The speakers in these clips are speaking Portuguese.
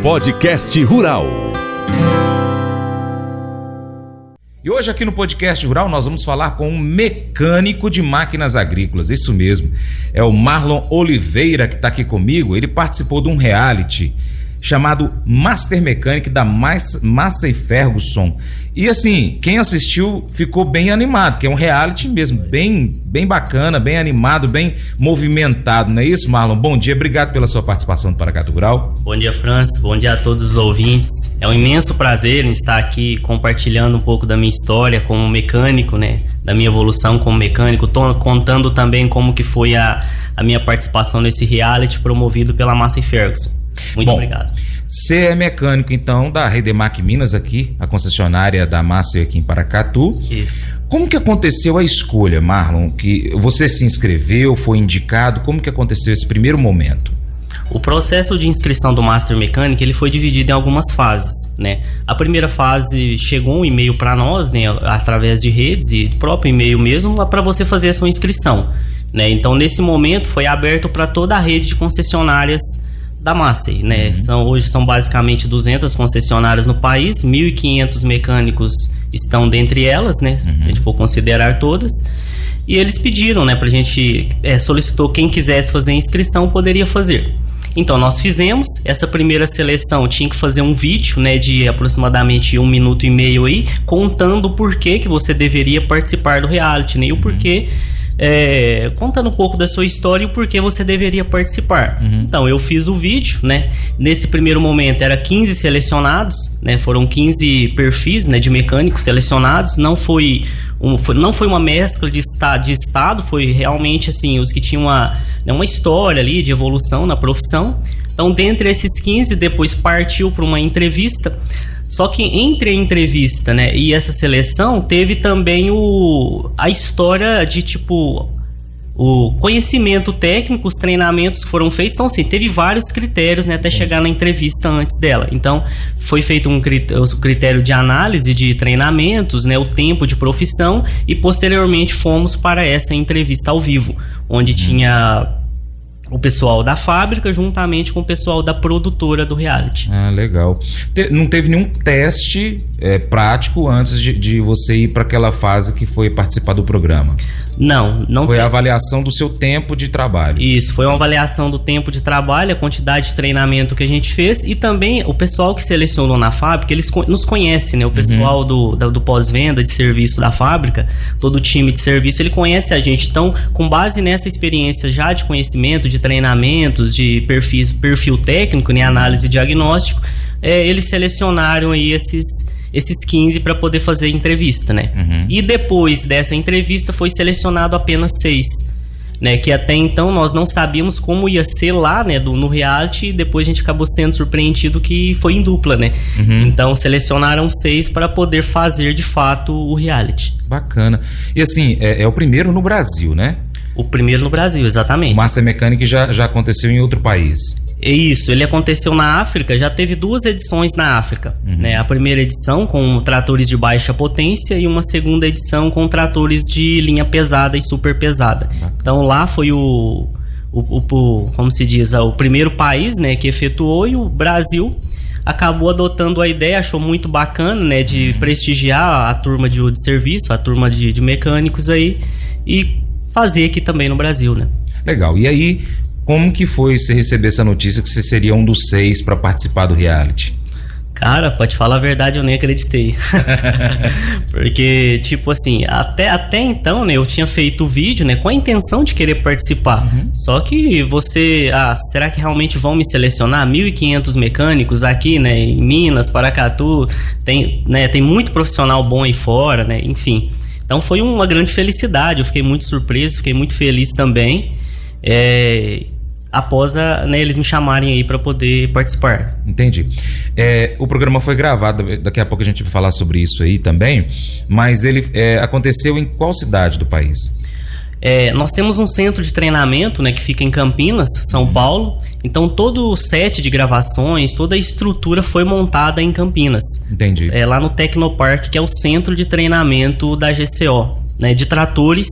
Podcast Rural. E hoje aqui no Podcast Rural nós vamos falar com um mecânico de máquinas agrícolas, isso mesmo, é o Marlon Oliveira que está aqui comigo. Ele participou de um reality chamado Master Mechanic da Massey Ferguson. E assim, quem assistiu ficou bem animado, que é um reality mesmo, bem bacana, bem animado, bem movimentado, não é isso, Marlon? Bom dia, obrigado pela sua participação no Paracatu Rural. Bom dia, Francis, bom dia a todos os ouvintes. É um imenso prazer em estar aqui compartilhando um pouco da minha história como mecânico, né? Da minha evolução como mecânico, contando também como que foi a minha participação nesse reality promovido pela Massey Ferguson. Muito obrigado. Você é mecânico, então, da Redemac Minas aqui, a concessionária da Massey aqui em Paracatu. Isso. Como que aconteceu a escolha, Marlon? Que você se inscreveu, foi indicado? Como que aconteceu esse primeiro momento? O processo de inscrição do Master Mechanic, ele foi dividido em algumas fases, né? A primeira fase chegou um e-mail para nós, né, através de redes e próprio e-mail mesmo, para você fazer a sua inscrição, né? Então, nesse momento, foi aberto para toda a rede de concessionárias da Massey, né? Hoje são basicamente 200 concessionárias no país, 1.500 mecânicos estão dentre elas, né? Se a gente for considerar todas. E eles pediram, né, pra gente, solicitou quem quisesse fazer a inscrição poderia fazer. Então nós fizemos essa primeira seleção, tinha que fazer um vídeo, né, de aproximadamente 1 minuto e meio aí, contando o porquê que você deveria participar do reality, né? E o porquê, contando um pouco da sua história e o porquê você deveria participar. Então eu fiz o vídeo, né? Nesse primeiro momento era 15 selecionados, né? Foram 15 perfis, né, de mecânicos selecionados. Não foi uma mescla de estado, foi realmente assim, os que tinham uma história ali de evolução na profissão. Então, dentre esses 15, depois partiu para uma entrevista. Só que entre a entrevista, né, e essa seleção, teve também a história de, tipo, o conhecimento técnico, os treinamentos que foram feitos. Então, assim, teve vários critérios, né, até chegar na entrevista antes dela. Então, foi feito um critério de análise de treinamentos, né, o tempo de profissão, e posteriormente fomos para essa entrevista ao vivo, onde tinha o pessoal da fábrica juntamente com o pessoal da produtora do reality. Ah, legal. Não teve nenhum teste prático antes de você ir para aquela fase que foi participar do programa? Não foi a avaliação do seu tempo de trabalho. Isso, foi uma avaliação do tempo de trabalho, a quantidade de treinamento que a gente fez, e também o pessoal que selecionou na fábrica, eles nos conhecem, né? O pessoal do pós-venda de serviço da fábrica, todo o time de serviço, ele conhece a gente. Então, com base nessa experiência já de conhecimento, de treinamentos, de perfil técnico, né? Análise e diagnóstico, eles selecionaram aí esses 15 para poder fazer a entrevista, né? E depois dessa entrevista foi selecionado apenas 6, né? Que até então nós não sabíamos como ia ser lá, né, no reality, e depois a gente acabou sendo surpreendido que foi em dupla, né? Então selecionaram 6 para poder fazer de fato o reality. Bacana. E assim, é o primeiro no Brasil, né? O primeiro no Brasil, exatamente. O Master Mechanic já aconteceu em outro país. Isso, ele aconteceu na África, já teve 2 edições na África, né? A primeira edição com tratores de baixa potência e uma segunda edição com tratores de linha pesada e super pesada. Então lá foi como se diz, o primeiro país, né, que efetuou, e o Brasil acabou adotando a ideia, achou muito bacana, né, de prestigiar a turma de serviço, a turma de mecânicos aí, e fazer aqui também no Brasil, né? Legal. E aí, como que foi você receber essa notícia que você seria um dos 6 para participar do reality? Cara, pode falar a verdade, eu nem acreditei. Porque, tipo assim, até então, né, eu tinha feito o vídeo, né, com a intenção de querer participar. Só que será que realmente vão me selecionar? 1.500 mecânicos aqui, né, em Minas, Paracatu, tem muito profissional bom aí fora, né, enfim. Então foi uma grande felicidade, eu fiquei muito surpreso, fiquei muito feliz também, após eles me chamarem aí para poder participar. Entendi. O programa foi gravado, daqui a pouco a gente vai falar sobre isso aí também, mas ele aconteceu em qual cidade do país? Nós temos um centro de treinamento, né, que fica em Campinas, São Paulo. Então todo o set de gravações, toda a estrutura foi montada em Campinas. Entendi. Lá no Tecnopark, que é o centro de treinamento da GCO, né, de tratores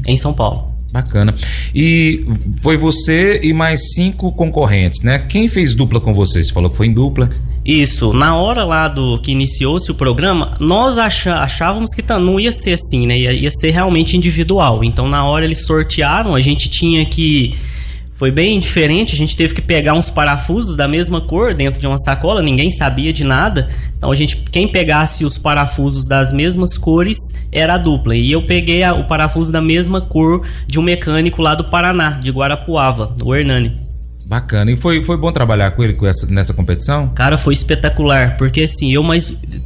em São Paulo. Bacana. E foi você e mais 5 concorrentes, né? Quem fez dupla com você? Você falou que foi em dupla. Isso, na hora lá que iniciou-se o programa, nós achávamos que não ia ser assim, né? Ia ser realmente individual. Então, na hora eles sortearam, a gente tinha que... Foi bem diferente, a gente teve que pegar uns parafusos da mesma cor dentro de uma sacola, ninguém sabia de nada. Então quem pegasse os parafusos das mesmas cores era a dupla. E eu peguei o parafuso da mesma cor de um mecânico lá do Paraná, de Guarapuava, o Hernani. Bacana. E foi bom trabalhar com ele nessa competição? Cara, foi espetacular, porque assim,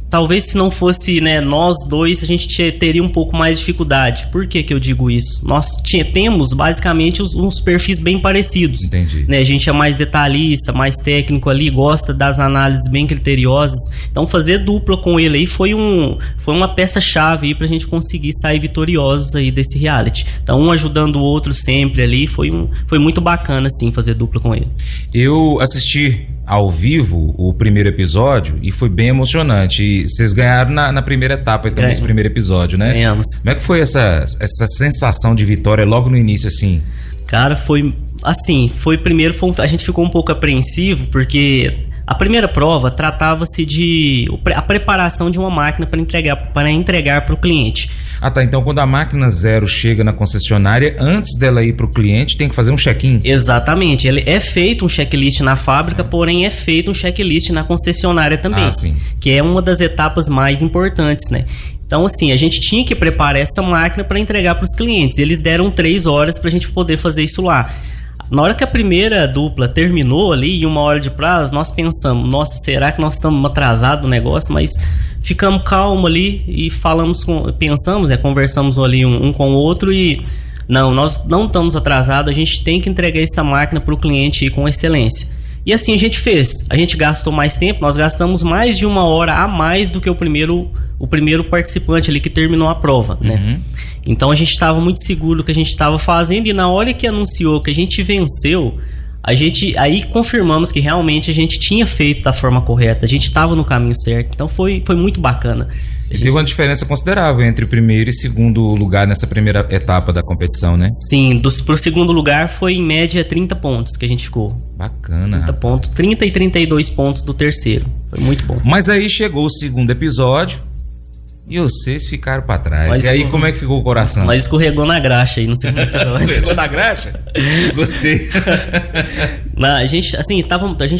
talvez se não fosse, né, nós dois, a gente teria um pouco mais de dificuldade. Por que eu digo isso? Nós temos basicamente uns perfis bem parecidos. Entendi. Né? A gente é mais detalhista, mais técnico ali, gosta das análises bem criteriosas. Então fazer dupla com ele aí foi uma peça-chave aí pra gente conseguir sair vitoriosos aí desse reality. Então um ajudando o outro sempre ali, foi muito bacana assim fazer dupla com ele. Eu assisti ao vivo o primeiro episódio e foi bem emocionante. E vocês ganharam na primeira etapa, então, nesse primeiro episódio, né? Ganhamos. Como é que foi essa sensação de vitória logo no início, assim? Cara, a gente ficou um pouco apreensivo, porque a primeira prova tratava-se de a preparação de uma máquina para entregar para o cliente. Ah, tá. Então, quando a máquina zero chega na concessionária, antes dela ir para o cliente, tem que fazer um check-in? Exatamente. Ele é feito um checklist na fábrica, porém é feito um checklist na concessionária também. Sim. Que é uma das etapas mais importantes, né? Então, assim, a gente tinha que preparar essa máquina para entregar para os clientes. Eles deram 3 horas para a gente poder fazer isso lá. Na hora que a primeira dupla terminou ali, em 1 hora de prazo, nós pensamos, nossa, será que nós estamos atrasados no negócio? Mas ficamos calmos ali e conversamos ali um com o outro e não, nós não estamos atrasados, a gente tem que entregar essa máquina para o cliente com excelência. E assim a gente fez. A gente gastou mais tempo, nós gastamos mais de 1 hora a mais do que o primeiro participante ali que terminou a prova, né? Uhum. Então a gente estava muito seguro do que a gente estava fazendo e na hora que anunciou que a gente venceu, aí confirmamos que realmente a gente tinha feito da forma correta, a gente estava no caminho certo. Então foi muito bacana. Teve uma diferença considerável entre o primeiro e segundo lugar nessa primeira etapa da competição, né? Sim, pro segundo lugar foi em média 30 pontos que a gente ficou. Bacana. 30 pontos, 30 e 32 pontos do terceiro. Foi muito bom. Mas aí chegou o segundo episódio e vocês ficaram pra trás. Mas e aí como é que ficou o coração? Mas escorregou na graxa aí no segundo episódio. Escorregou na graxa? Gostei. A gente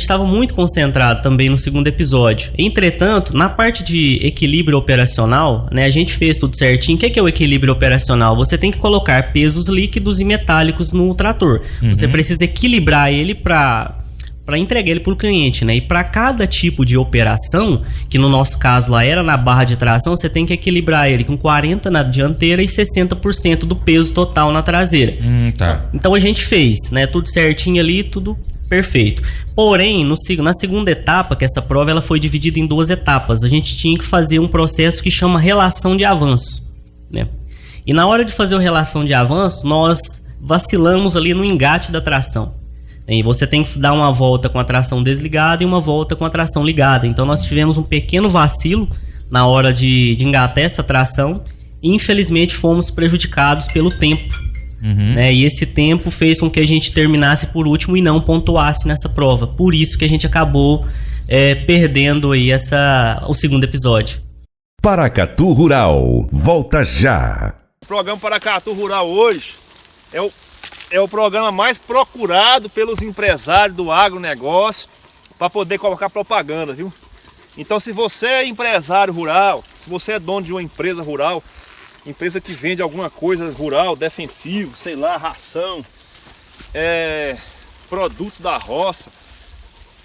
estava muito concentrado também no segundo episódio. Entretanto, na parte de equilíbrio operacional, né, a gente fez tudo certinho. O que é o equilíbrio operacional? Você tem que colocar pesos líquidos e metálicos no trator. Uhum. Você precisa equilibrar ele para entregar ele para o cliente, né? E para cada tipo de operação, que no nosso caso lá era na barra de tração, você tem que equilibrar ele com 40% na dianteira e 60% do peso total na traseira. Tá. Então a gente fez, né? Tudo certinho ali, tudo perfeito. Porém, na segunda etapa, que essa prova ela foi dividida em 2 etapas, a gente tinha que fazer um processo que chama relação de avanço, né? E na hora de fazer a relação de avanço, nós vacilamos ali no engate da tração. E você tem que dar uma volta com a tração desligada e uma volta com a tração ligada. Então nós tivemos um pequeno vacilo na hora de engatar essa tração e infelizmente fomos prejudicados pelo tempo. Uhum. Né? E esse tempo fez com que a gente terminasse por último e não pontuasse nessa prova. Por isso que a gente acabou perdendo aí o segundo episódio. Paracatu Rural, volta já. O programa Paracatu Rural hoje é o programa mais procurado pelos empresários do agronegócio para poder colocar propaganda, viu? Então, se você é empresário rural, se você é dono de uma empresa rural, empresa que vende alguma coisa rural, defensivo, sei lá, ração, produtos da roça,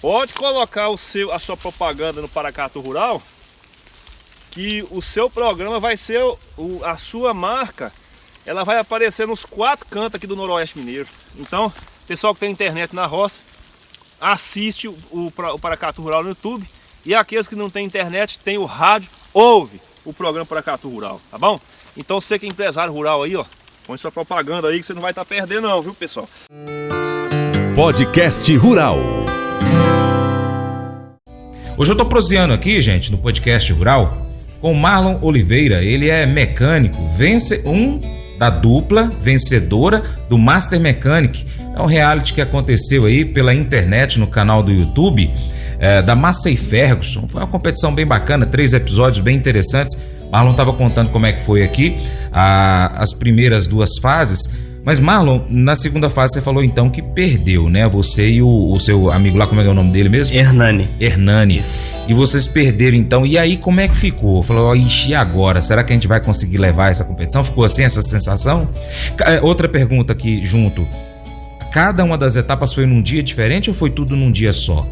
pode colocar a sua propaganda no Paracatu Rural, que o seu programa vai ser a sua marca. Ela vai aparecer nos 4 cantos aqui do Noroeste Mineiro. Então, pessoal que tem internet na roça, assiste o Paracatu Rural no YouTube. E aqueles que não têm internet, tem o rádio, ouve o programa Paracatu Rural, tá bom? Então, você que é empresário rural aí, ó, põe sua propaganda aí que você não vai estar perdendo não, viu, pessoal? Podcast Rural. Hoje eu tô proseando aqui, gente, no Podcast Rural, com o Marlon Oliveira. Ele é mecânico, da dupla vencedora do Master Mechanic. É um reality que aconteceu aí pela internet no canal do YouTube da Massey Ferguson. Foi uma competição bem bacana, 3 episódios bem interessantes. Marlon estava contando como é que foi aqui as primeiras 2 fases. Mas Marlon, na segunda fase você falou então que perdeu, né? Você e o seu amigo lá, como é que é o nome dele mesmo? Hernani. E vocês perderam então, e aí como é que ficou? Falou, ixi, agora? Será que a gente vai conseguir levar essa competição? Ficou assim essa sensação? Outra pergunta aqui junto. Cada uma das etapas foi num dia diferente ou foi tudo num dia só?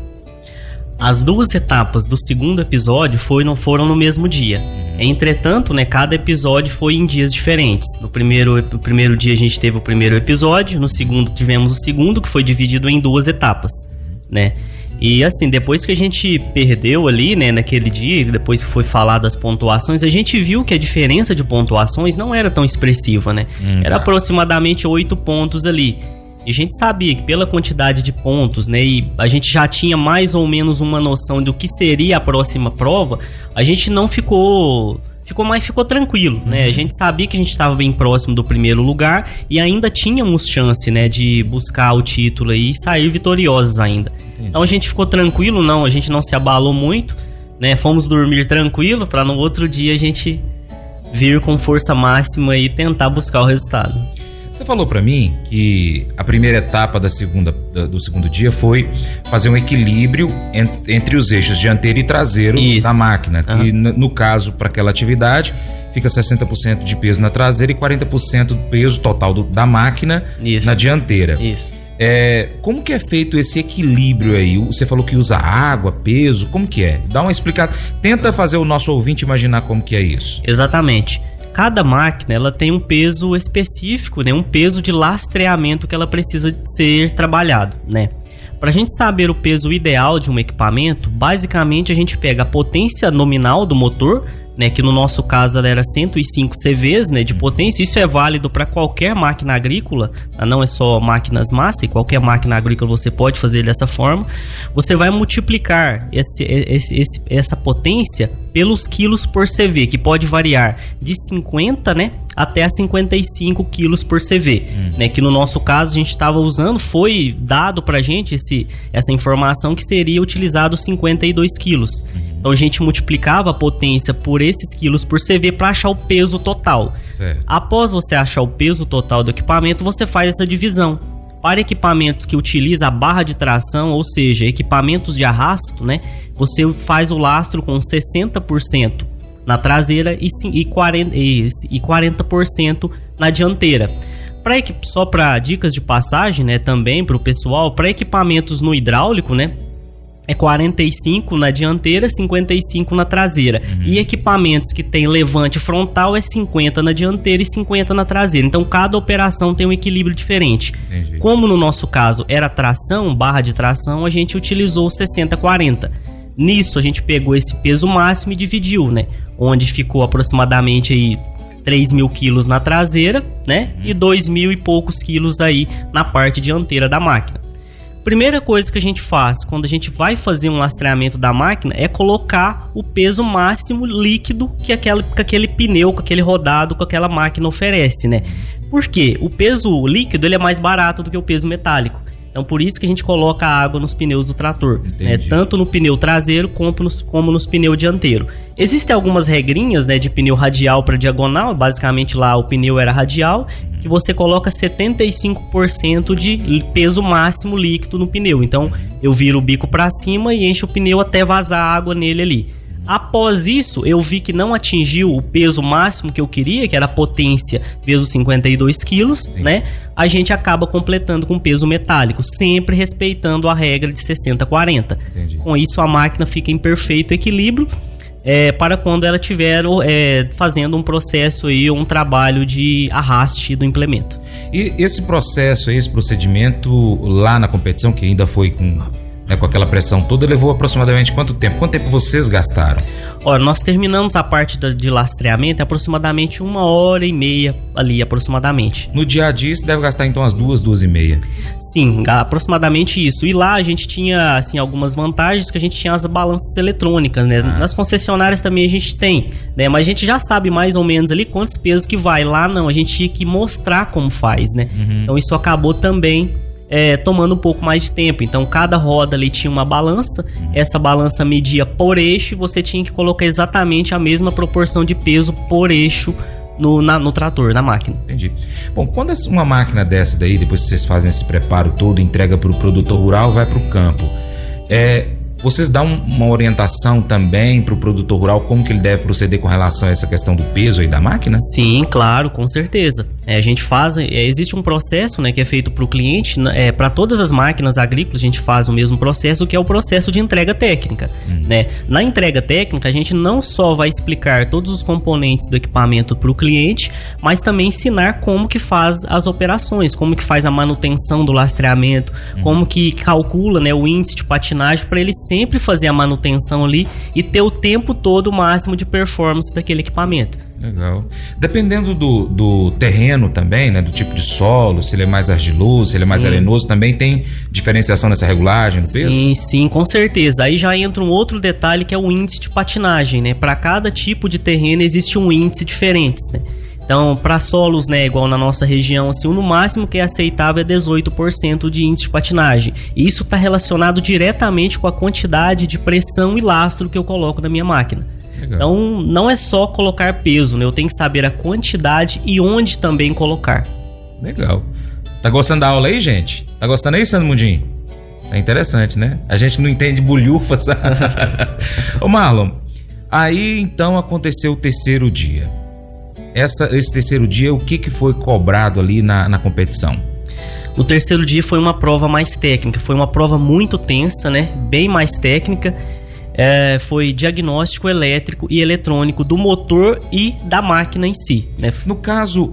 As 2 etapas do segundo episódio foram no mesmo dia. Entretanto, né, cada episódio foi em dias diferentes. No primeiro dia a gente teve o primeiro episódio, no segundo tivemos o segundo, que foi dividido em 2 etapas, né? E assim, depois que a gente perdeu ali, né, naquele dia, depois que foi falar das pontuações, a gente viu que a diferença de pontuações não era tão expressiva, né? Era aproximadamente 8 pontos ali. E a gente sabia que pela quantidade de pontos, né, e a gente já tinha mais ou menos uma noção do que seria a próxima prova, a gente não ficou tranquilo, né? A gente sabia que a gente estava bem próximo do primeiro lugar e ainda tínhamos chance, né, de buscar o título aí e sair vitoriosos ainda. Então a gente ficou tranquilo, a gente não se abalou muito, né? Fomos dormir tranquilo para no outro dia a gente vir com força máxima e tentar buscar o resultado. Você falou pra mim que a primeira etapa do segundo dia foi fazer um equilíbrio entre os eixos dianteiro e traseiro da máquina. Que no caso, para aquela atividade, fica 60% de peso na traseira e 40% do peso total da máquina na dianteira. Isso. Como que é feito esse equilíbrio aí? Você falou que usa água, peso, como que é? Dá uma explicada. Tenta fazer o nosso ouvinte imaginar como que é isso. Exatamente. Cada máquina ela tem um peso específico, né? Um peso de lastreamento que ela precisa ser trabalhado, né? Para a gente saber o peso ideal de um equipamento, basicamente a gente pega a potência nominal do motor, né, que no nosso caso ela era 105 CVs, né, de potência. Isso é válido para qualquer máquina agrícola, não é só máquinas Massey, qualquer máquina agrícola você pode fazer dessa forma. Você vai multiplicar essa potência pelos quilos por CV, que pode variar de 50, né, até 55 quilos por CV, né, que no nosso caso a gente estava usando, foi dado pra gente essa informação que seria utilizado 52 quilos. Então a gente multiplicava a potência por esses quilos por CV para achar o peso total. Certo. Após você achar o peso total do equipamento, você faz essa divisão. Para equipamentos que utilizam a barra de tração, ou seja, equipamentos de arrasto, né, você faz o lastro com 60% na traseira e 40% na dianteira. Só para dicas de passagem, né, também para o pessoal, para equipamentos no hidráulico, né, é 45 na dianteira, 55 na traseira. E equipamentos que tem levante frontal é 50 na dianteira e 50 na traseira. Então cada operação tem um equilíbrio diferente. Entendi. Como no nosso caso era tração, barra de tração, a gente utilizou 60-40. Nisso a gente pegou esse peso máximo e dividiu, né? Onde ficou aproximadamente aí 3.000 quilos na traseira, né? E 2.000 e poucos quilos aí na parte dianteira da máquina. Primeira coisa que a gente faz quando a gente vai fazer um lastreamento da máquina é colocar o peso máximo líquido que aquele pneu, com aquele rodado, com aquela máquina oferece, né? Por quê? O peso líquido ele é mais barato do que o peso metálico. Então por isso que a gente coloca água nos pneus do trator, né? Tanto no pneu traseiro como nos pneus dianteiro. Existem algumas regrinhas, né, de pneu radial para diagonal, basicamente lá o pneu era radial, que você coloca 75% de peso máximo líquido no pneu. Então eu viro o bico para cima e encho o pneu até vazar água nele ali. Após isso, eu vi que não atingiu o peso máximo que eu queria, que era a potência, peso 52 quilos, né? A gente acaba completando com peso metálico, sempre respeitando a regra de 60-40. Com isso, a máquina fica em perfeito equilíbrio para quando ela estiver fazendo um processo aí, um trabalho de arraste do implemento. E esse processo, esse procedimento lá na competição, que ainda foi né, com aquela pressão toda, levou aproximadamente quanto tempo? Quanto tempo vocês gastaram? Olha, nós terminamos a parte de lastreamento aproximadamente 1h30 ali, aproximadamente. No dia a dia, isso deve gastar então umas 2h30. Sim, aproximadamente isso. E lá a gente tinha, assim, algumas vantagens, que a gente tinha as balanças eletrônicas, né? Nas concessionárias também a gente tem, né? Mas a gente já sabe mais ou menos ali quantos pesos que vai. Lá não, a gente tinha que mostrar como faz, né? Então isso acabou também tomando um pouco mais de tempo. Então cada roda ali tinha uma balança, essa balança media por eixo e você tinha que colocar exatamente a mesma proporção de peso por eixo no trator, na máquina. Entendi. Bom, quando uma máquina dessa daí, depois que vocês fazem esse preparo todo, entrega para o produtor rural, vai para o campo, vocês dão uma orientação também para o produtor rural como que ele deve proceder com relação a essa questão do peso aí da máquina? Sim, claro, com certeza. A gente faz, existe um processo, né, que é feito para o cliente, para todas as máquinas agrícolas a gente faz o mesmo processo, que é o processo de entrega técnica, né? Na entrega técnica a gente não só vai explicar todos os componentes do equipamento para o cliente, mas também ensinar como que faz as operações, como que faz a manutenção do lastreamento, como que calcula, né, o índice de patinagem, para ele sempre fazer a manutenção ali e ter o tempo todo o máximo de performance daquele equipamento. Legal. Dependendo do terreno também, né, do tipo de solo, se ele é mais argiloso, se ele é mais arenoso, também tem diferenciação nessa regulagem do peso? Sim, com certeza. Aí já entra um outro detalhe, que é o índice de patinagem, né? Para cada tipo de terreno existe um índice diferente, né? Então, para solos, né, igual na nossa região, assim, no máximo que é aceitável é 18% de índice de patinagem. E isso está relacionado diretamente com a quantidade de pressão e lastro que eu coloco na minha máquina. Legal. Então, não é só colocar peso, né? Eu tenho que saber a quantidade e onde também colocar. Legal. Tá gostando da aula aí, gente? Tá gostando aí, Sandro Mundinho? É interessante, né? A gente não entende bolhufa, sabe? Ô, Marlon, aí então aconteceu o terceiro dia. Esse terceiro dia, o que foi cobrado ali na competição? O terceiro dia foi uma prova mais técnica, foi uma prova muito tensa, né? Bem mais técnica. Foi diagnóstico elétrico e eletrônico do motor e da máquina em si, né? No caso,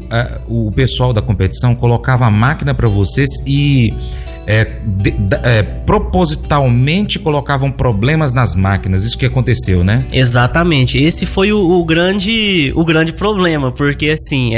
o pessoal da competição colocava a máquina para vocês e propositalmente colocavam problemas nas máquinas. Isso que aconteceu, né? Exatamente. Esse foi o grande problema, porque assim,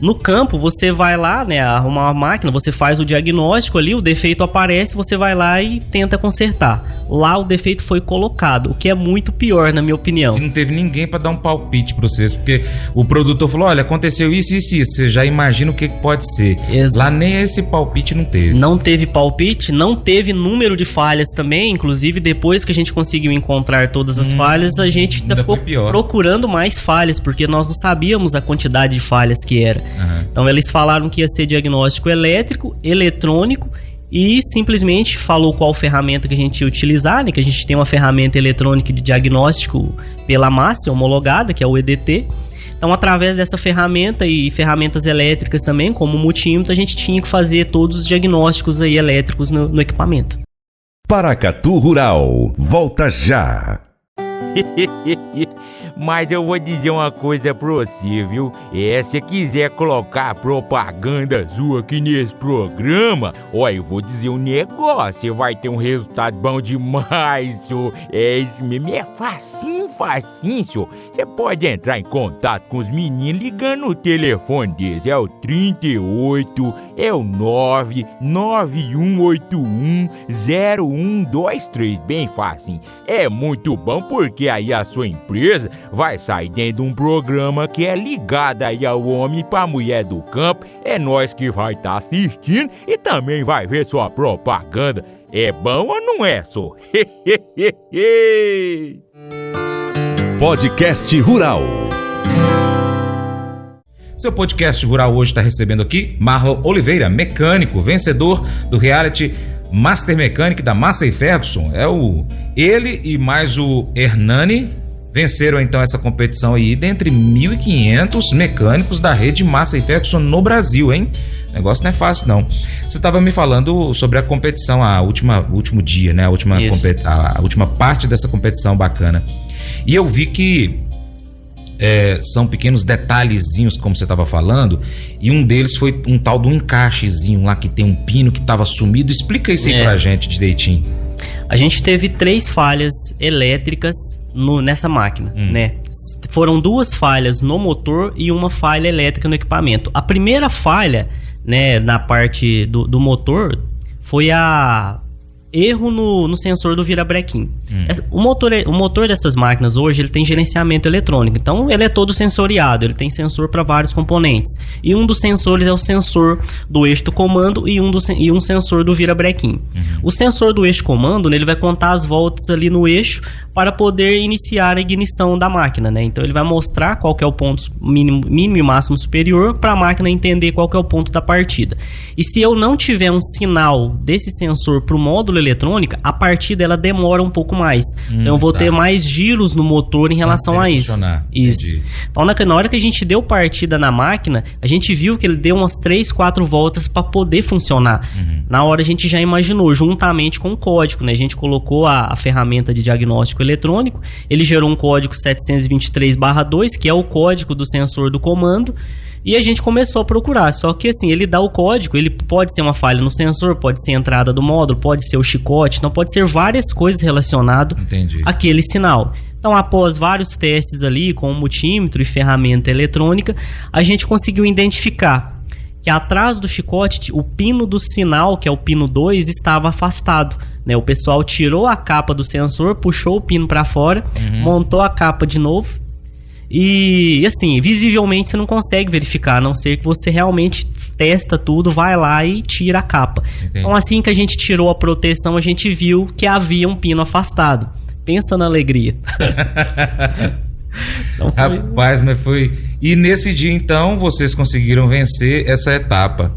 no campo você vai lá, né, arrumar uma máquina, você faz o diagnóstico ali, o defeito aparece, você vai lá e tenta consertar. Lá o defeito foi colocado, o que é muito pior, na minha opinião. E não teve ninguém para dar um palpite para vocês, porque o produtor falou, olha, aconteceu isso, você já imagina o que pode ser. Exato. Lá nem esse palpite não teve. Não teve palpite, não teve número de falhas também, inclusive depois que a gente conseguiu encontrar todas as falhas, a gente ficou procurando mais falhas, porque nós não sabíamos a quantidade de falhas que era. Então eles falaram que ia ser diagnóstico elétrico, eletrônico e simplesmente falou qual ferramenta que a gente ia utilizar, né? Que a gente tem uma ferramenta eletrônica de diagnóstico pela Massa, homologada, que é o EDT. Então, através dessa ferramenta e ferramentas elétricas também, como o multímetro, a gente tinha que fazer todos os diagnósticos aí elétricos no equipamento. Paracatu Rural, volta já! Mas eu vou dizer uma coisa pra você, viu? Se quiser colocar propaganda sua aqui nesse programa, eu vou dizer um negócio, você vai ter um resultado bom demais, senhor. Isso mesmo, é facinho, senhor. Você pode entrar em contato com os meninos ligando no telefone deles, é o 38, é o 991810123, bem facinho. É muito bom porque aí a sua empresa vai sair dentro de um programa que é ligado aí ao homem pra mulher do campo. É nós que vai estar assistindo e também vai ver sua propaganda. É bom ou não é, só? Podcast Rural. Seu podcast rural hoje está recebendo aqui Marlon Oliveira, mecânico, vencedor do reality Master Mechanic da Massey Ferguson. Ele e mais o Hernani venceram então essa competição aí dentre 1.500 mecânicos da rede Massey Ferguson no Brasil, hein? O negócio não é fácil, não. Você estava me falando sobre a competição, o último dia, né? A última parte dessa competição bacana. E eu vi que são pequenos detalhezinhos, como você estava falando, e um deles foi um tal do encaixezinho lá que tem um pino que estava sumido. Explica isso aí pra gente direitinho. A gente teve 3 falhas elétricas nessa máquina, né? Foram 2 falhas no motor e uma falha elétrica no equipamento. A primeira falha, né, na parte do motor foi erro no sensor do virabrequim. O motor dessas máquinas hoje, ele tem gerenciamento eletrônico, então ele é todo sensoriado, ele tem sensor para vários componentes, e um dos sensores é o sensor do eixo do comando e um sensor do virabrequim. O sensor do eixo comando, né, ele vai contar as voltas ali no eixo para poder iniciar a ignição da máquina, né? Então ele vai mostrar qual que é o ponto mínimo e máximo superior para a máquina entender qual que é o ponto da partida. E se eu não tiver um sinal desse sensor para o módulo eletrônico, a partida ela demora um pouco mais. Então eu vou ter mais giros no motor em relação a isso. Isso. Então na hora que a gente deu partida na máquina, a gente viu que ele deu umas 3, 4 voltas para poder funcionar. Na hora a gente já imaginou, juntamente com o código, né? A gente colocou a ferramenta de diagnóstico eletrônico, ele gerou um código 723/2, que é o código do sensor do comando, e a gente começou a procurar. Só que assim, ele dá o código, ele pode ser uma falha no sensor, pode ser a entrada do módulo, pode ser o chicote, então pode ser várias coisas relacionadas àquele sinal. Então, após vários testes ali com o multímetro e ferramenta eletrônica, a gente conseguiu identificar que atrás do chicote, o pino do sinal, que é o pino 2, estava afastado, né? O pessoal tirou a capa do sensor, puxou o pino para fora, montou a capa de novo e, assim, visivelmente você não consegue verificar, a não ser que você realmente testa tudo, vai lá e tira a capa. Então, assim que a gente tirou a proteção, a gente viu que havia um pino afastado. Pensa na alegria. Então Rapaz, mas foi... E nesse dia, então, vocês conseguiram vencer essa etapa.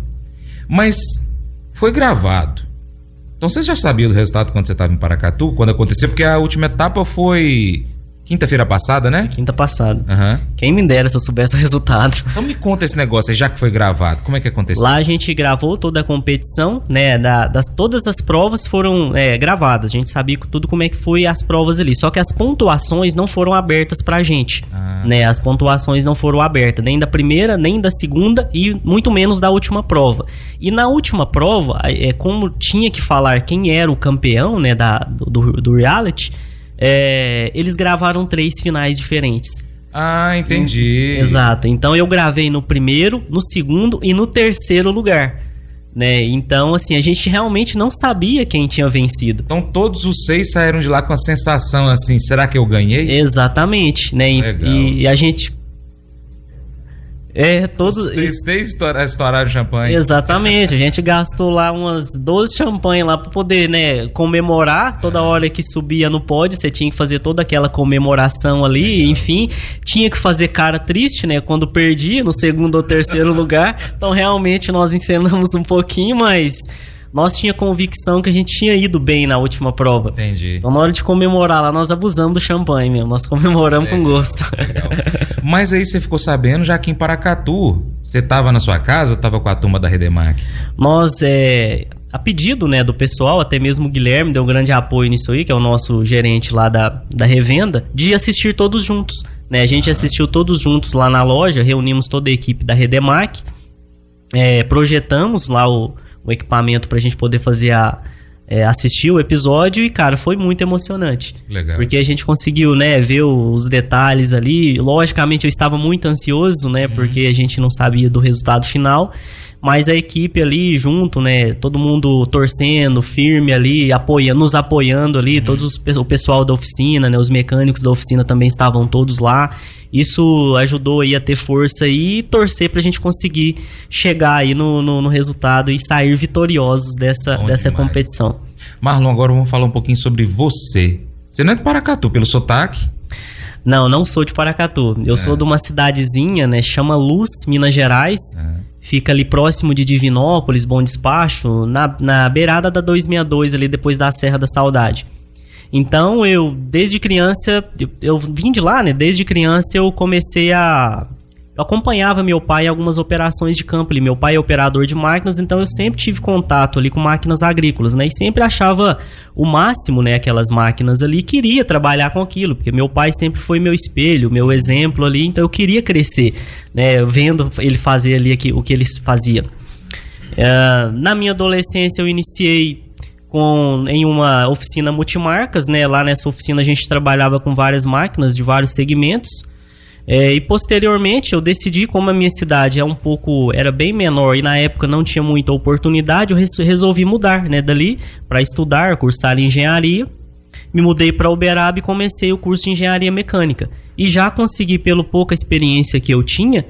Mas foi gravado. Então, você já sabia do resultado quando você estava em Paracatu? Quando aconteceu? Porque a última etapa foi... quinta-feira passada, né? Quinta passada. Quem me dera se eu soubesse o resultado. Então me conta esse negócio aí, já que foi gravado. Como é que aconteceu? Lá a gente gravou toda a competição, né? Todas as provas foram gravadas. A gente sabia tudo como é que foi as provas ali. Só que as pontuações não foram abertas pra gente. Né? As pontuações não foram abertas. Nem da primeira, nem da segunda e muito menos da última prova. E na última prova, como tinha que falar quem era o campeão, né, do reality... eles gravaram 3 finais diferentes. Ah, entendi. Exato. Então eu gravei no primeiro, no segundo e no terceiro lugar, né? Então, assim, a gente realmente não sabia quem tinha vencido. Então todos os 6 saíram de lá com a sensação assim, será que eu ganhei? Exatamente, né? E a gente... todos... Vocês estouraram champanhe. Exatamente, a gente gastou lá umas 12 champanhe lá pra poder, né, comemorar. Toda hora que subia no pódio, você tinha que fazer toda aquela comemoração ali. Enfim, tinha que fazer cara triste, né, quando perdia no segundo ou terceiro lugar. Então realmente nós encenamos um pouquinho, mas... nós tinha convicção que a gente tinha ido bem na última prova. Entendi. Então na hora de comemorar lá, nós abusamos do champanhe mesmo. Nós comemoramos com gosto. Legal. Mas aí você ficou sabendo, já que em Paracatu, você estava na sua casa ou estava com a turma da Redemac? Nós, a pedido, né, do pessoal, até mesmo o Guilherme deu um grande apoio nisso aí, que é o nosso gerente lá da revenda, de assistir todos juntos. Né? A gente assistiu todos juntos lá na loja, reunimos toda a equipe da Redemac, projetamos lá o equipamento pra gente poder fazer assistir o episódio e, cara, foi muito emocionante. Legal. Porque a gente conseguiu, né, ver os detalhes ali. Logicamente eu estava muito ansioso, né, porque a gente não sabia do resultado final, mas a equipe ali junto, né, todo mundo torcendo, firme ali, nos apoiando ali, o pessoal da oficina, né, os mecânicos da oficina também estavam todos lá. Isso ajudou aí a ter força e torcer pra gente conseguir chegar aí no resultado e sair vitoriosos dessa competição. Marlon, agora vamos falar um pouquinho sobre você. Você não é de Paracatu, pelo sotaque? Não sou de Paracatu. Eu sou de uma cidadezinha, né, chama Luz, Minas Gerais. Fica ali próximo de Divinópolis, Bom Despacho, na beirada da 262 ali, depois da Serra da Saudade. Então, desde criança, eu vim de lá, né? Desde criança eu comecei eu acompanhava meu pai em algumas operações de campo ali. Meu pai é operador de máquinas, então eu sempre tive contato ali com máquinas agrícolas, né? E sempre achava o máximo, né, aquelas máquinas ali, queria trabalhar com aquilo, porque meu pai sempre foi meu espelho, meu exemplo ali, então eu queria crescer, né, vendo ele fazer ali o que ele fazia. Na minha adolescência eu iniciei em uma oficina multimarcas, né? Lá nessa oficina a gente trabalhava com várias máquinas de vários segmentos. E posteriormente eu decidi, como a minha cidade era bem menor e na época não tinha muita oportunidade, eu resolvi mudar, né, dali para estudar, cursar engenharia. Me mudei para Uberaba e comecei o curso de engenharia mecânica. E já consegui, pela pouca experiência que eu tinha,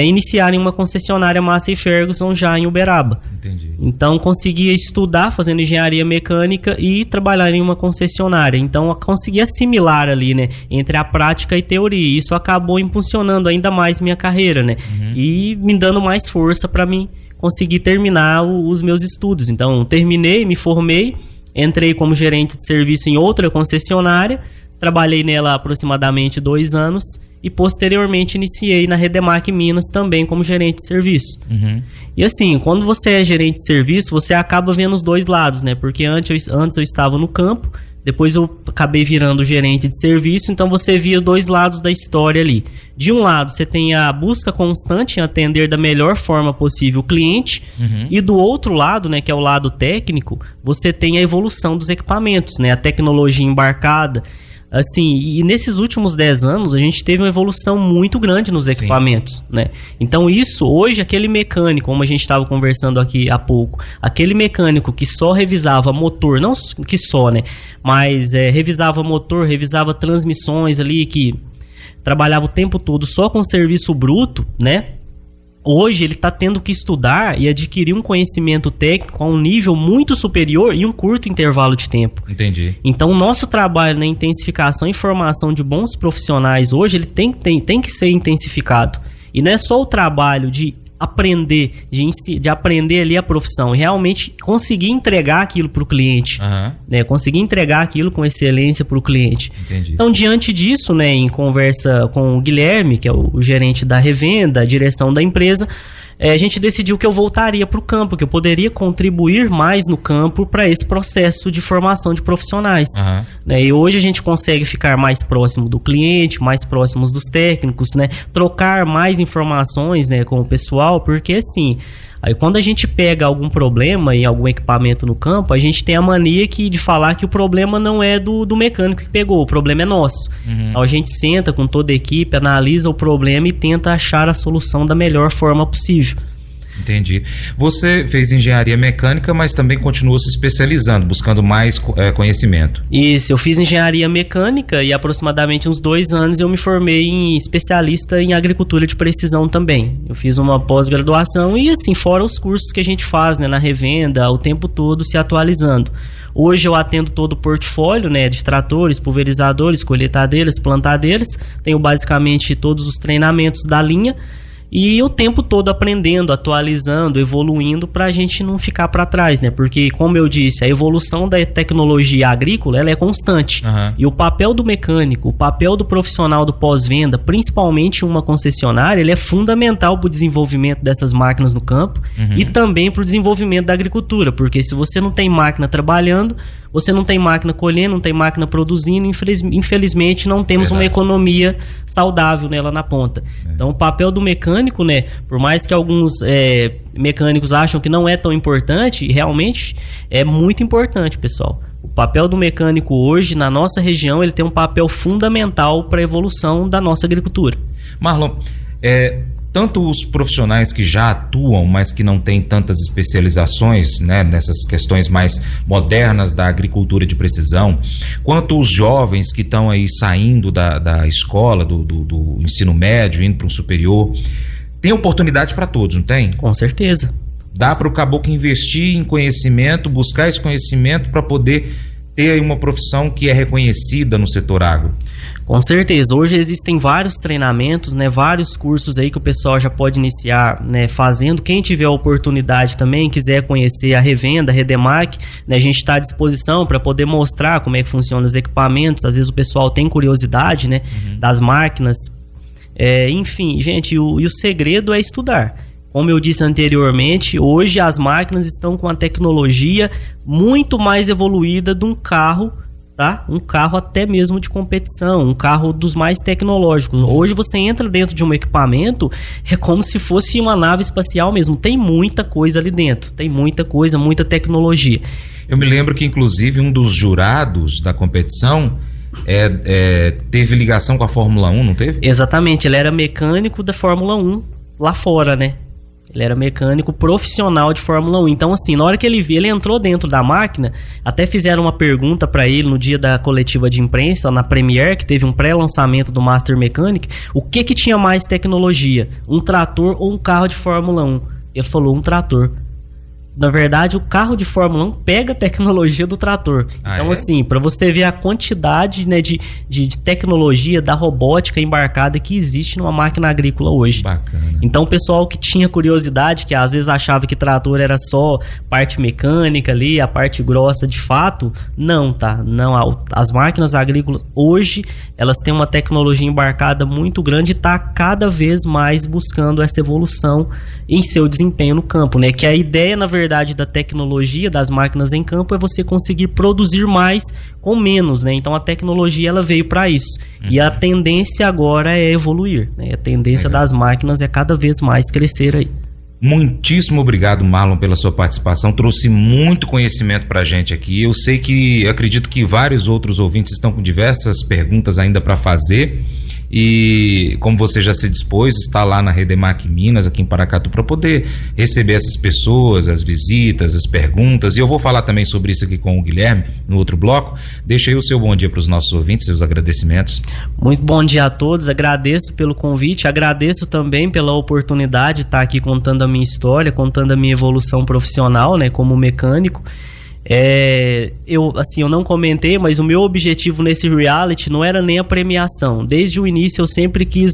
iniciar em uma concessionária Massey Ferguson já em Uberaba. Entendi. Então consegui estudar fazendo engenharia mecânica e trabalhar em uma concessionária. Então eu consegui assimilar ali, né, entre a prática e teoria. E isso acabou impulsionando ainda mais minha carreira, né? E me dando mais força para mim conseguir terminar os meus estudos. Então terminei, me formei, entrei como gerente de serviço em outra concessionária, trabalhei nela aproximadamente 2 anos e posteriormente iniciei na Redemac Minas também como gerente de serviço. E assim, quando você é gerente de serviço, você acaba vendo os dois lados, né? Porque antes eu estava no campo, depois eu acabei virando gerente de serviço, então você via 2 lados da história ali. De um lado, você tem a busca constante em atender da melhor forma possível o cliente, e do outro lado, né, que é o lado técnico, você tem a evolução dos equipamentos, né? A tecnologia embarcada. Assim, e nesses últimos 10 anos a gente teve uma evolução muito grande nos equipamentos, né? Então isso, hoje, aquele mecânico, como a gente estava conversando aqui há pouco, aquele mecânico que só revisava motor, não que só, né? Mas revisava motor, revisava transmissões ali, que trabalhava o tempo todo só com serviço bruto, né? Hoje ele está tendo que estudar e adquirir um conhecimento técnico a um nível muito superior em um curto intervalo de tempo. Entendi. Então o nosso trabalho na intensificação e formação de bons profissionais hoje, ele tem que ser intensificado. E não é só o trabalho de aprender, de aprender ali a profissão, realmente conseguir entregar aquilo para o cliente, né? Conseguir entregar aquilo com excelência para o cliente. Entendi. Então, diante disso, né, em conversa com o Guilherme, que é o gerente da revenda, a direção da empresa, a gente decidiu que eu voltaria para o campo, que eu poderia contribuir mais no campo para esse processo de formação de profissionais. Né? E hoje a gente consegue ficar mais próximo do cliente, mais próximos dos técnicos, né? Trocar mais informações, né, com o pessoal, porque assim, aí quando a gente pega algum problema em algum equipamento no campo, a gente tem a mania de falar que o problema não é do mecânico que pegou, o problema é nosso. Então a gente senta com toda a equipe, analisa o problema e tenta achar a solução da melhor forma possível. Entendi. Você fez engenharia mecânica, mas também continuou se especializando, buscando mais conhecimento. Isso, eu fiz engenharia mecânica e aproximadamente uns 2 anos eu me formei em especialista em agricultura de precisão também. Eu fiz uma pós-graduação e assim, fora os cursos que a gente faz, né, na revenda, o tempo todo se atualizando. Hoje eu atendo todo o portfólio, né, de tratores, pulverizadores, colheitadeiras, plantadeiras. Tenho basicamente todos os treinamentos da linha. E o tempo todo aprendendo, atualizando, evoluindo para a gente não ficar para trás, né? Porque, como eu disse, a evolução da tecnologia agrícola ela é constante. E o papel do mecânico, o papel do profissional do pós-venda, principalmente uma concessionária, ele é fundamental para o desenvolvimento dessas máquinas no campo e também para o desenvolvimento da agricultura. Porque se você não tem máquina trabalhando, você não tem máquina colhendo, não tem máquina produzindo, infelizmente não temos uma economia saudável nela na ponta. Então o papel do mecânico, né, por mais que alguns mecânicos acham que não é tão importante, realmente é muito importante, pessoal. O papel do mecânico hoje na nossa região, ele tem um papel fundamental para a evolução da nossa agricultura. Marlon, tanto os profissionais que já atuam, mas que não têm tantas especializações, né, nessas questões mais modernas da agricultura de precisão, quanto os jovens que estão aí saindo da escola, do ensino médio, indo para um superior, tem oportunidade para todos, não tem? Com certeza. Dá para o caboclo investir em conhecimento, buscar esse conhecimento para poder ter aí uma profissão que é reconhecida no setor agro. Com certeza. Hoje existem vários treinamentos, né, vários cursos aí que o pessoal já pode iniciar, né, fazendo. Quem tiver a oportunidade também, quiser conhecer a revenda, a Redemac, né, a gente está à disposição para poder mostrar como é que funcionam os equipamentos. Às vezes o pessoal tem curiosidade, né, das máquinas. Enfim, gente, e o segredo é estudar. Como eu disse anteriormente, hoje as máquinas estão com a tecnologia muito mais evoluída de um carro tá? Um carro até mesmo de competição, um carro dos mais tecnológicos. Hoje você entra dentro de um equipamento, é como se fosse uma nave espacial mesmo. Tem muita coisa ali dentro, tem muita coisa, muita tecnologia. Eu me lembro que, inclusive, um dos jurados da competição teve ligação com a Fórmula 1, não teve? Exatamente, ele era mecânico da Fórmula 1 lá fora, né? Ele era mecânico profissional de Fórmula 1. Então, assim, na hora que ele entrou dentro da máquina, até fizeram uma pergunta para ele no dia da coletiva de imprensa, na Premiere, que teve um pré-lançamento do Master Mechanic, o que tinha mais tecnologia? Um trator ou um carro de Fórmula 1? Ele falou, um trator. Na verdade, o carro de Fórmula 1 pega a tecnologia do trator. Então, assim, para você ver a quantidade, né, de tecnologia da robótica embarcada que existe numa máquina agrícola hoje. Bacana. Então, o pessoal que tinha curiosidade, que às vezes achava que trator era só parte mecânica ali, a parte grossa de fato, não, tá? Não, as máquinas agrícolas hoje, elas têm uma tecnologia embarcada muito grande e tá cada vez mais buscando essa evolução em seu desempenho no campo, né? Que a ideia, na verdade, da tecnologia das máquinas em campo é você conseguir produzir mais com menos, né? Então a tecnologia ela veio para isso. E a tendência agora é evoluir, né? A tendência das máquinas é cada vez mais crescer aí. Muitíssimo obrigado, Marlon, pela sua participação. Trouxe muito conhecimento pra gente aqui. Acredito que vários outros ouvintes estão com diversas perguntas ainda para fazer. E como você já se dispôs, está lá na Redemac Minas, aqui em Paracatu, para poder receber essas pessoas, as visitas, as perguntas. E eu vou falar também sobre isso aqui com o Guilherme no outro bloco. Deixa aí o seu bom dia para os nossos ouvintes, seus agradecimentos. Muito bom dia a todos, agradeço pelo convite, agradeço também pela oportunidade de estar aqui contando a minha história, contando a minha evolução profissional, né, como mecânico. Eu não comentei, mas o meu objetivo nesse reality não era nem a premiação. Desde o início eu sempre quis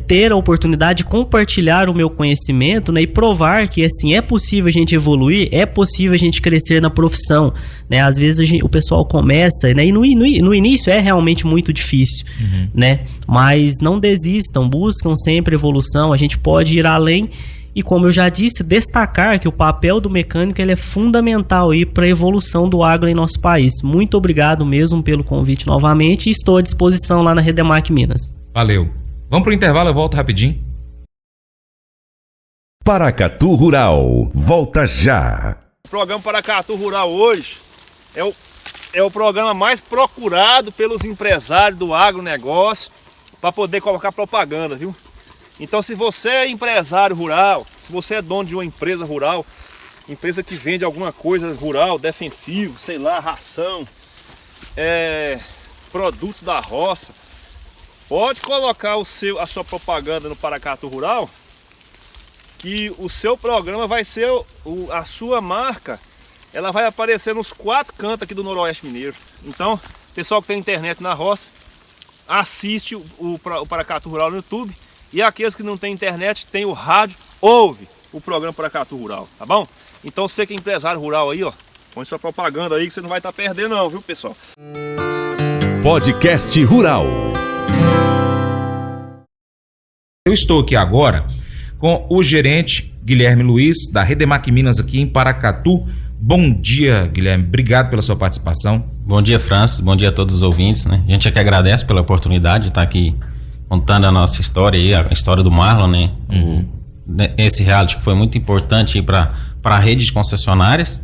ter a oportunidade de compartilhar o meu conhecimento, né, e provar que assim, é possível a gente evoluir, é possível a gente crescer na profissão, né? Às vezes o pessoal começa, né, e no início é realmente muito difícil, né? Mas não desistam, buscam sempre evolução, a gente pode ir além. E como eu já disse, destacar que o papel do mecânico ele é fundamental para a evolução do agro em nosso país. Muito obrigado mesmo pelo convite novamente e estou à disposição lá na Redemac Minas. Valeu. Vamos pro intervalo, eu volto rapidinho. Paracatu Rural, volta já. O programa Paracatu Rural hoje é o programa mais procurado pelos empresários do agronegócio para poder colocar propaganda, viu? Então, se você é empresário rural, se você é dono de uma empresa rural, empresa que vende alguma coisa rural, defensivo, sei lá, ração, produtos da roça, pode colocar a sua propaganda no Paracatu Rural, que o seu programa vai ser, a sua marca, ela vai aparecer nos 4 cantos aqui do Noroeste Mineiro. Então, pessoal que tem internet na roça, assiste o Paracatu Rural no YouTube. E aqueles que não têm internet, tem o rádio, ouve o programa Paracatu Rural, tá bom? Então você que é empresário rural aí, ó, põe sua propaganda aí que você não vai estar perdendo não, viu, pessoal? Podcast Rural. Eu estou aqui agora com o gerente Guilherme Luiz, da Redemac Minas aqui em Paracatu. Bom dia, Guilherme. Obrigado pela sua participação. Bom dia, Francis. Bom dia a todos os ouvintes, né? A gente aqui agradece pela oportunidade de estar aqui contando a nossa história aí, a história do Marlon, né? Esse reality que foi muito importante para a rede de concessionárias.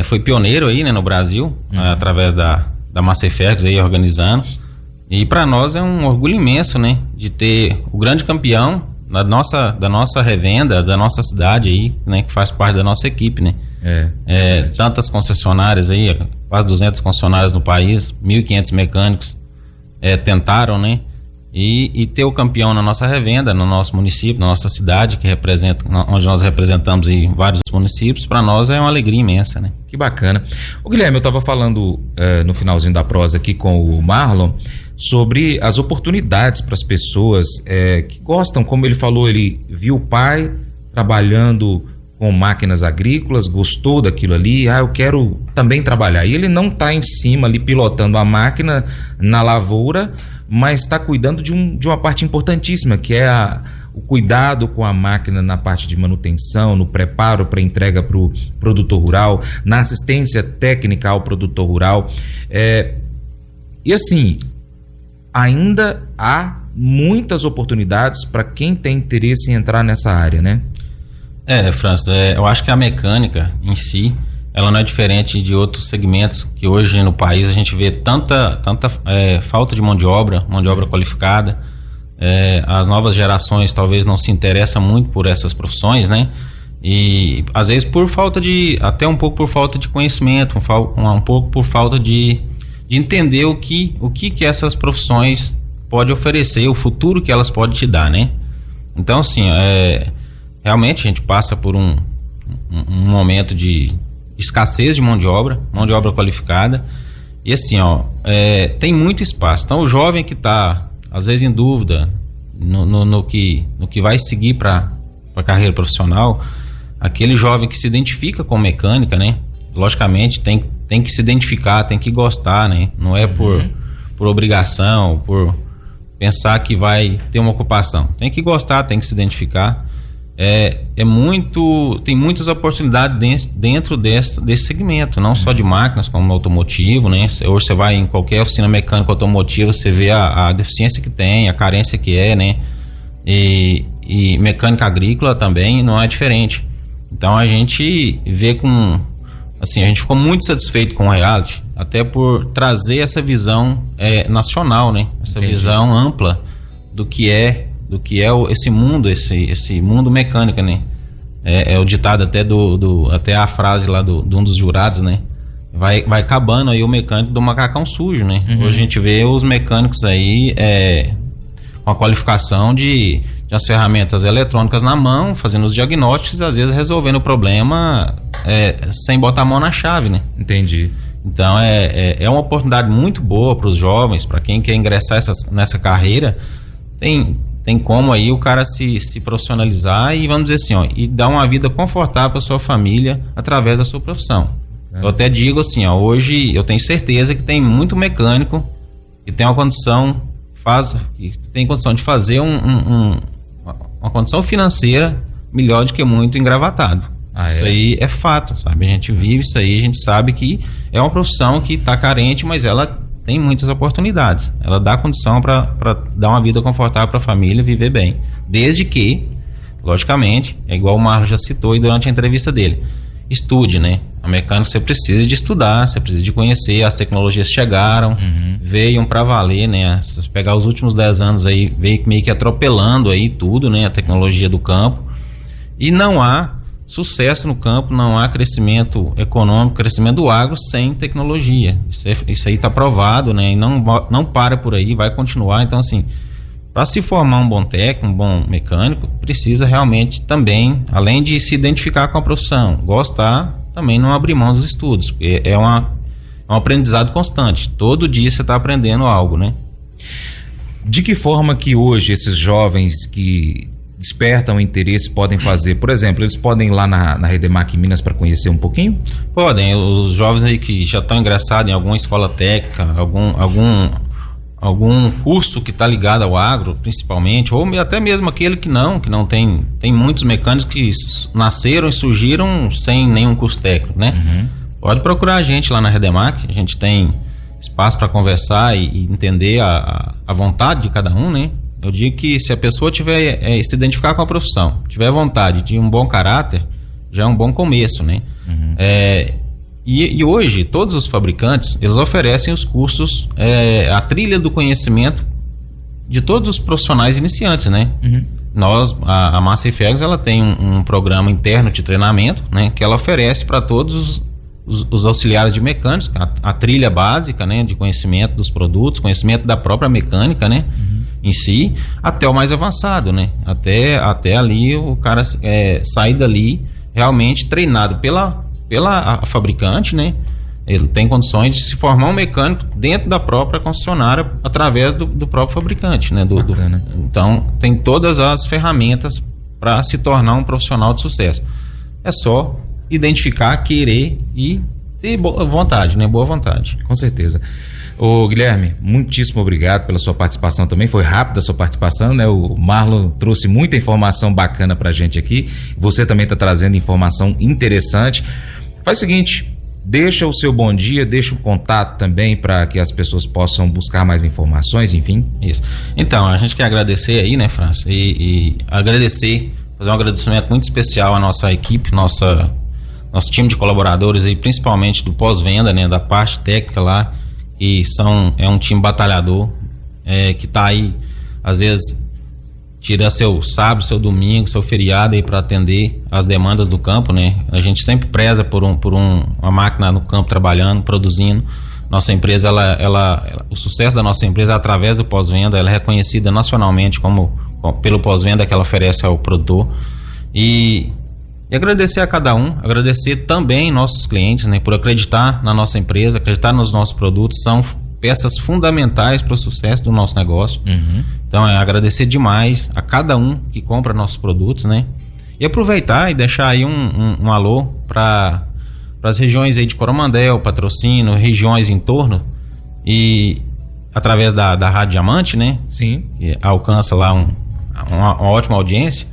Foi pioneiro aí, né, no Brasil, através da Macefergs aí organizando. E para nós é um orgulho imenso, né, de ter o grande campeão da nossa revenda, da nossa cidade aí, né, que faz parte da nossa equipe, né? Tantas concessionárias aí, quase 200 concessionárias no país, 1.500 mecânicos tentaram, né? E ter o campeão na nossa revenda, no nosso município, na nossa cidade, onde nós representamos aí vários municípios, para nós é uma alegria imensa, né? Que bacana. O Guilherme, eu estava falando no finalzinho da prosa aqui com o Marlon sobre as oportunidades para as pessoas que gostam, como ele falou, ele viu o pai trabalhando com máquinas agrícolas, gostou daquilo ali, eu quero também trabalhar. E ele não está em cima ali pilotando a máquina na lavoura, mas está cuidando de uma parte importantíssima, que é o cuidado com a máquina na parte de manutenção, no preparo para entrega para o produtor rural, na assistência técnica ao produtor rural. E assim, ainda há muitas oportunidades para quem tem interesse em entrar nessa área, né? França, eu acho que a mecânica em si, ela não é diferente de outros segmentos que hoje no país a gente vê tanta falta de mão de obra qualificada. As novas gerações talvez não se interessam muito por essas profissões, né? E às vezes até um pouco por falta de conhecimento, um pouco por falta de entender o que essas profissões podem oferecer, o futuro que elas podem te dar, né? Então, assim, realmente a gente passa por um momento de escassez de mão de obra qualificada, e assim, tem muito espaço. Então, o jovem que está, às vezes, em dúvida no que vai seguir para a carreira profissional, aquele jovem que se identifica com mecânica, né? Logicamente, tem que se identificar, tem que gostar, né? Não é por obrigação, por pensar que vai ter uma ocupação. Tem que gostar, tem que se identificar. Tem muitas oportunidades dentro desse segmento, não só de máquinas, como automotivo, né? Hoje você vai em qualquer oficina mecânica automotiva, você vê a deficiência que tem, a carência que é, né? E mecânica agrícola também não é diferente. Então a gente vê a gente ficou muito satisfeito com o reality, até por trazer essa visão nacional, né? Essa visão ampla do que é esse mundo mecânico, né? É o ditado até até a frase lá de um dos jurados, né? Vai acabando aí o mecânico do macacão sujo, né? Hoje a gente vê os mecânicos aí com a qualificação de as ferramentas eletrônicas na mão, fazendo os diagnósticos e às vezes resolvendo o problema sem botar a mão na chave, né? Entendi. Então é uma oportunidade muito boa para os jovens, para quem quer ingressar nessa carreira. Tem como aí o cara se profissionalizar e, vamos dizer assim, e dar uma vida confortável para sua família através da sua profissão. Eu até digo assim, hoje eu tenho certeza que tem muito mecânico que tem uma condição, de fazer uma condição financeira melhor do que muito engravatado. Isso aí é fato, sabe? A gente vive isso aí, a gente sabe que é uma profissão que está carente, mas ela tem muitas oportunidades. Ela dá condição para dar uma vida confortável para a família, viver bem. Desde que, logicamente, é igual o Marlon já citou aí durante a entrevista dele, estude, né? A mecânica você precisa de estudar, você precisa de conhecer, as tecnologias chegaram, veio para valer, né? Se pegar os últimos 10 anos aí, veio meio que atropelando aí tudo, né? A tecnologia do campo. E não há sucesso no campo, não há crescimento econômico, crescimento do agro sem tecnologia. Isso aí está provado, né? E não para por aí, vai continuar. Então, assim, para se formar um bom técnico, um bom mecânico, precisa realmente também, além de se identificar com a profissão, gostar, também não abrir mão dos estudos, porque é um aprendizado constante. Todo dia você está aprendendo algo, né? De que forma que hoje esses jovens que despertam interesse podem fazer? Por exemplo, eles podem ir lá na Redemac Minas para conhecer um pouquinho? Podem. Os jovens aí que já estão ingressados em alguma escola técnica, algum curso que está ligado ao agro, principalmente, ou até mesmo aquele que não tem muitos mecânicos que nasceram e surgiram sem nenhum curso técnico, né? Pode procurar a gente lá na Redemac, a gente tem espaço para conversar e entender a vontade de cada um, né? Eu digo que se a pessoa tiver se identificar com a profissão, tiver vontade de um bom caráter, já é um bom começo, né? E hoje, todos os fabricantes, eles oferecem os cursos, a trilha do conhecimento de todos os profissionais iniciantes, né? A Massey Ferguson, ela tem um programa interno de treinamento, né? Que ela oferece para todos os auxiliares de mecânicos, a trilha básica, né? De conhecimento dos produtos, conhecimento da própria mecânica, né? Em si, até o mais avançado, né? Até ali o cara sair dali realmente treinado pela fabricante, né? Ele tem condições de se formar um mecânico dentro da própria concessionária através do próprio fabricante, né? Então, tem todas as ferramentas para se tornar um profissional de sucesso. É só identificar, querer e ter boa vontade, né? Boa vontade. Com certeza. Ô Guilherme, muitíssimo obrigado pela sua participação também, foi rápida a sua participação, né? O Marlon trouxe muita informação bacana pra gente aqui, você também está trazendo informação interessante. Faz o seguinte, deixa o seu bom dia, deixa o contato também para que as pessoas possam buscar mais informações, enfim. Isso. Então, a gente quer agradecer aí, né, França, e agradecer, fazer um agradecimento muito especial à nossa equipe, nosso time de colaboradores aí, principalmente do pós-venda, né, da parte técnica lá, que é um time batalhador, que tá aí, às vezes, tira seu sábado, seu domingo, seu feriado aí para atender as demandas do campo, né? A gente sempre preza por uma máquina no campo trabalhando, produzindo. Nossa empresa, o sucesso da nossa empresa através do pós-venda, ela é reconhecida nacionalmente pelo pós-venda que ela oferece ao produtor. E agradecer a cada um, agradecer também nossos clientes, né, por acreditar na nossa empresa, acreditar nos nossos produtos, são peças fundamentais para o sucesso do nosso negócio. Então, agradecer demais a cada um que compra nossos produtos, né, e aproveitar e deixar aí um alô para as regiões aí de Coromandel, Patrocínio, regiões em torno, e através da Rádio Diamante, né, Sim. que alcança lá uma ótima audiência.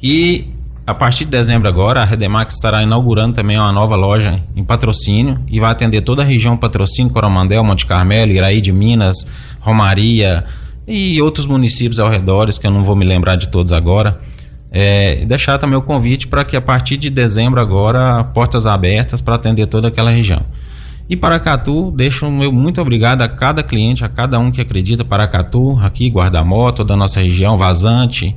E a partir de dezembro agora, a Redemax estará inaugurando também uma nova loja em Patrocínio e vai atender toda a região Patrocínio, Coromandel, Monte Carmelo, Iraí de Minas, Romaria e outros municípios ao redor, que eu não vou me lembrar de todos agora. Deixar também o convite para que a partir de dezembro agora, portas abertas para atender toda aquela região. E Paracatu, deixo o meu muito obrigado a cada cliente, a cada um que acredita. Paracatu, aqui, Guarda-Moto, da nossa região, Vazante,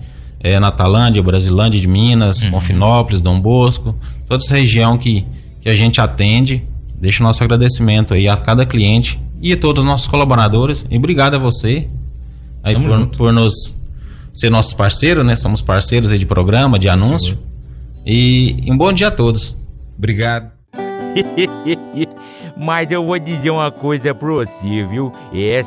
Natalândia, Brasilândia de Minas, Bonfinópolis, Dom Bosco, toda essa região que a gente atende. Deixo o nosso agradecimento aí a cada cliente e a todos os nossos colaboradores. E obrigado a você aí por nos ser nossos parceiros, né? Somos parceiros aí de programa, de anúncio. E um bom dia a todos. Obrigado. Mas eu vou dizer uma coisa pra você, viu?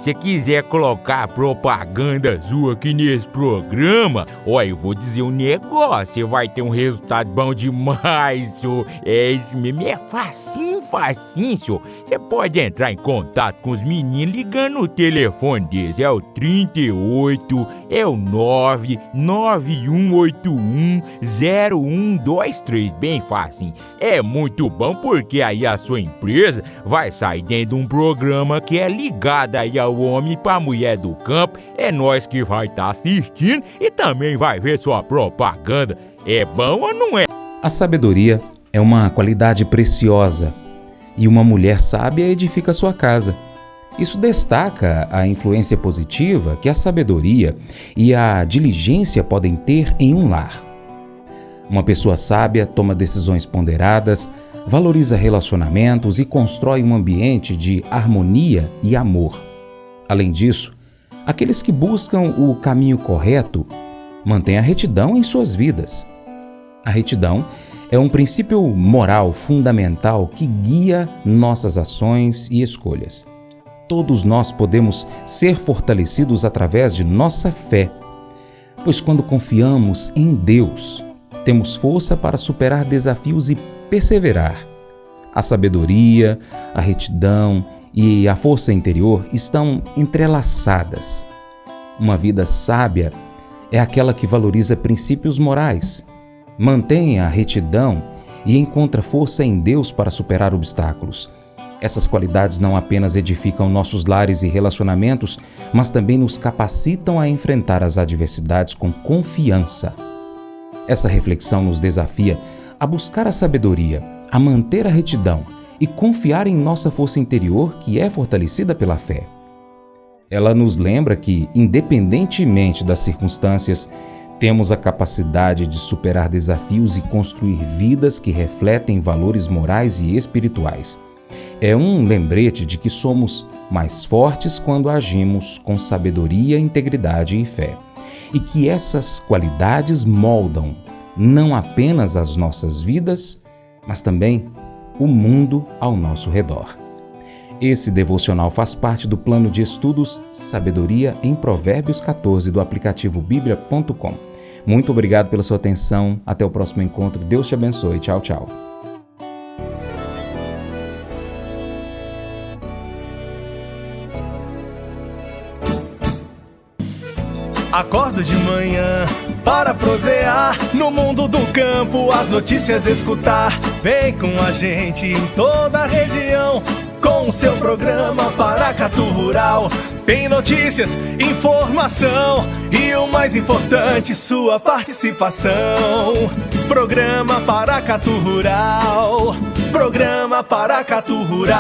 Se quiser colocar propaganda sua aqui nesse programa, eu vou dizer um negócio, você vai ter um resultado bom demais, senhor. Isso mesmo, é facinho, senhor. Você pode entrar em contato com os meninos ligando no telefone deles, é o 38, é o 991810123, bem facinho. É muito bom porque aí a sua empresa vai sair dentro de um programa que é ligado aí ao homem pra mulher do campo. É nós que vai estar assistindo e também vai ver sua propaganda. É bom ou não é? A sabedoria é uma qualidade preciosa e uma mulher sábia edifica sua casa. Isso destaca a influência positiva que a sabedoria e a diligência podem ter em um lar. Uma pessoa sábia toma decisões ponderadas, valoriza relacionamentos e constrói um ambiente de harmonia e amor. Além disso, aqueles que buscam o caminho correto mantêm a retidão em suas vidas. A retidão é um princípio moral fundamental que guia nossas ações e escolhas. Todos nós podemos ser fortalecidos através de nossa fé, pois quando confiamos em Deus, temos força para superar desafios e perseverar. A sabedoria, a retidão e a força interior estão entrelaçadas. Uma vida sábia é aquela que valoriza princípios morais, mantém a retidão e encontra força em Deus para superar obstáculos. Essas qualidades não apenas edificam nossos lares e relacionamentos, mas também nos capacitam a enfrentar as adversidades com confiança. Essa reflexão nos desafia a buscar a sabedoria, a manter a retidão e confiar em nossa força interior, que é fortalecida pela fé. Ela nos lembra que, independentemente das circunstâncias, temos a capacidade de superar desafios e construir vidas que refletem valores morais e espirituais. É um lembrete de que somos mais fortes quando agimos com sabedoria, integridade e fé, e que essas qualidades moldam não apenas as nossas vidas, mas também o mundo ao nosso redor. Esse devocional faz parte do plano de estudos Sabedoria em Provérbios 14 do aplicativo biblia.com. Muito obrigado pela sua atenção. Até o próximo encontro. Deus te abençoe. Tchau, tchau. Acordo de manhã para prosear no mundo do campo, as notícias escutar. Vem com a gente em toda a região com o seu programa Paracatu Rural. Tem notícias, informação e o mais importante, sua participação. Programa Paracatu Rural. Programa Paracatu Rural.